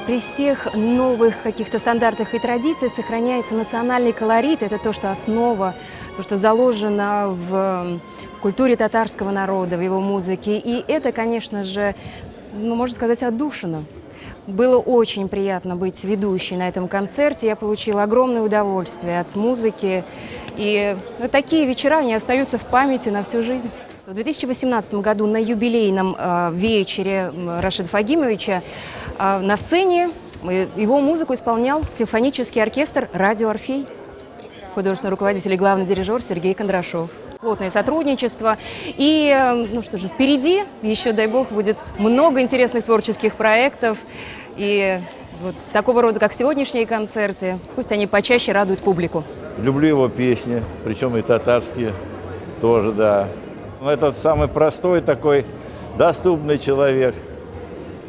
При всех новых каких-то стандартах и традициях сохраняется национальный колорит. Это то, что основа, то, что заложено в культуре татарского народа, в его музыке. И это, конечно же, можно сказать, отдушина. Было очень приятно быть ведущей на этом концерте. Я получила огромное удовольствие от музыки. И такие вечера, они остаются в памяти на всю жизнь. В 2018 году на юбилейном вечере Рашида Фагимовича на сцене его музыку исполнял симфонический оркестр «Радио Орфей». Художественный руководитель и главный дирижер Сергей Кондрашов. Плотное сотрудничество. И, впереди еще, дай бог, будет много интересных творческих проектов. И вот такого рода, как сегодняшние концерты, пусть они почаще радуют публику. Люблю его песни, причем и татарские тоже, да. Этот самый простой такой, доступный человек.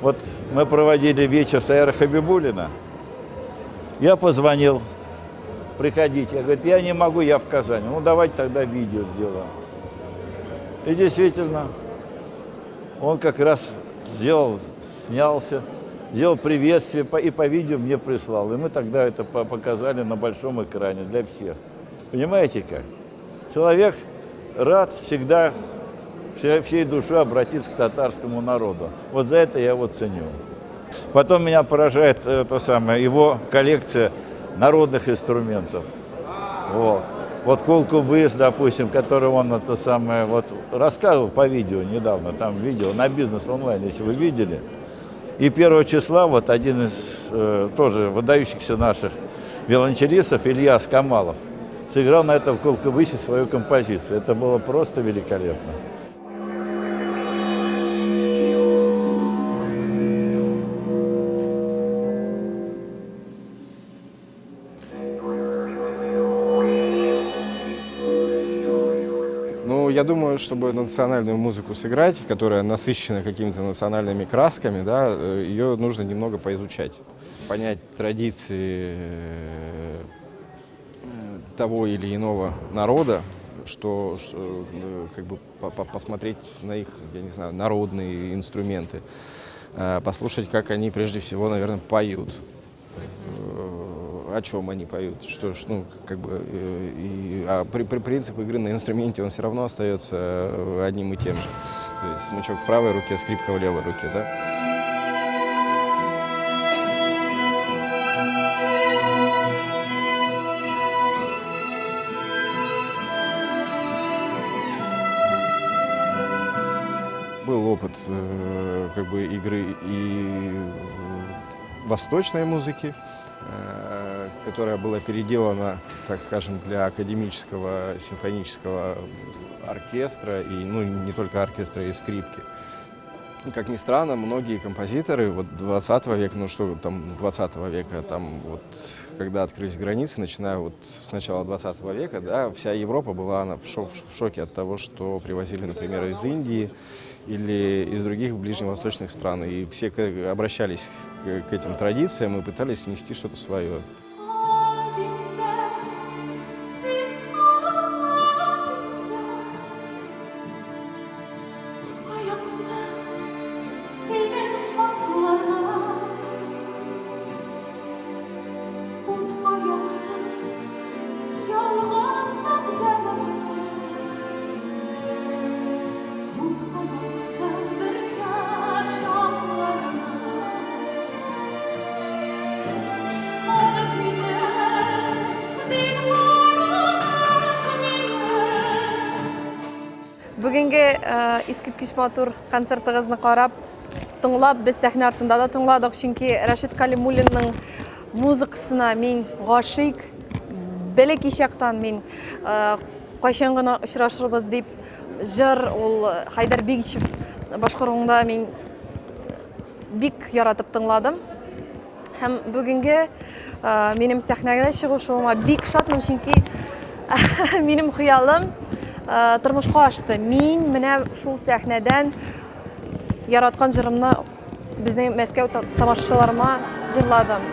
Вот мы проводили вечер с Айрой Хабибуллина. Я позвонил. Приходите. Я говорю, я не могу, я в Казани. Ну, давайте тогда видео сделаем. И действительно, он как раз снялся, сделал приветствие и по видео мне прислал. И мы тогда это показали на большом экране для всех. Понимаете как? Человек рад всегда всей душой обратиться к татарскому народу. Вот за это я его ценю. Потом меня поражает его коллекция народных инструментов. Вот кулкубыс, допустим, который он рассказывал по видео недавно, там видео на бизнес онлайн, если вы видели. И 1 числа один из тоже выдающихся наших виолончелистов, Ильяс Камалов, сыграл на этом кулкубысе свою композицию. Это было просто великолепно. Я думаю, чтобы национальную музыку сыграть, которая насыщена какими-то национальными красками, да, ее нужно немного поизучать, понять традиции того или иного народа, посмотреть на их, я не знаю, народные инструменты, послушать, как они прежде всего, наверное, поют. О чем они поют, принцип игры на инструменте, он все равно остается одним и тем же. То есть смычок в правой руке, скрипка в левой руке, да? Был опыт игры и восточной музыки, которая была переделана, так скажем, для академического симфонического оркестра, и не только оркестра, и скрипки. И, как ни странно, многие композиторы 20 века, 20 века, когда открылись границы, начиная с начала 20 века, да, вся Европа была в шоке от того, что привозили, например, из Индии или из других ближневосточных стран. И все обращались к этим традициям и пытались внести что-то свое. Бүгінгі искиткіш матур концертіңізді қарап, тыңлап, біз сәхне артында да тыңладық, чөнки Рашид Калимуллинның музыкасына мен ғашик, бәләкәй чактан мен кайчан гына очрашырбыз дип, жыр ул Хайдар Бигичев башкаруында мен бик яратып тыңладым. Һәм бүгінгі минем сәхнәгә чыгышыма бик шатмын, чөнки минем хыялым тормышка ашты. Мин менә шул сәхнәдән яраткан җырымны безнең Мәскәү тамашачыларыма җырладым.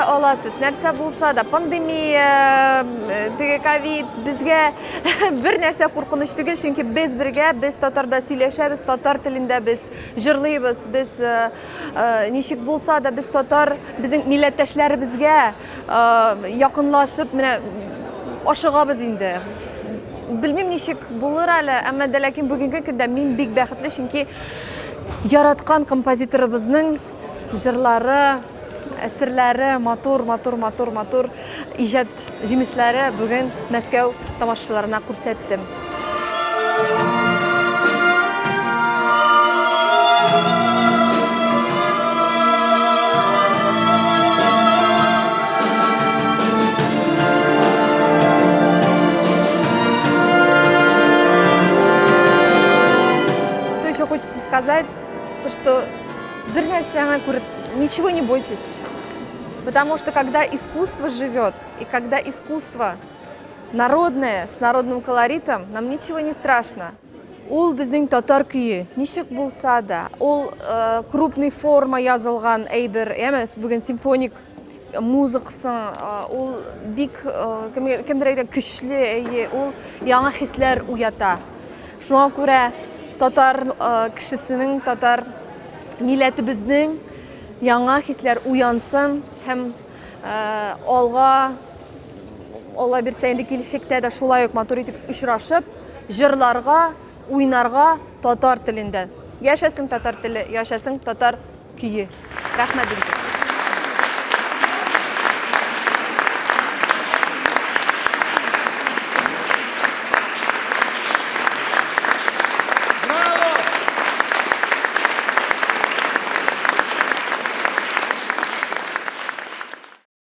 аласыз, нәрсә булса да, пандемия, теге ковид, безгә бер нәрсә куркыныч түгел, чөнки без бергә, без татарда сөйләшәбез, татар телендә без җырлыйбыз, без ничек булса да, без татар, безнең милләттәшләребезгә якынлашып, менә ашыгабыз инде. Белмим ничек булыр әле, әмма дә ләкин бүгенге көндә мин бик бәхетле, чөнки яраткан композиторыбызның җырлары, әсерләре, матур иҗат җимешләре бүген Мәскәү тамашачыларына күрсәттем. Что еще хочется сказать, то что бер нәрсәңә күреп ничего не бойтесь. Потому что когда искусство живет, и когда искусство народное, с народным колоритом, нам ничего не страшно. Ул безнең татар көе, ничек булса да, ул крупный форма язылган әйбер, эмас, бүген симфоник музыкасын, ул бик кемдер әйтә көчле, ул яңа хисләр уята. Шуңа күрә татар кешесенең, татар милләтебезнең яңа хисләр уянсын һәм алга бирсә инде килешектә дә шулай ук матур итеп очрашып, җырларга, уйнарга татар телендә. Яшәсен татар теле, яшәсен татар көе. Рәхмәт.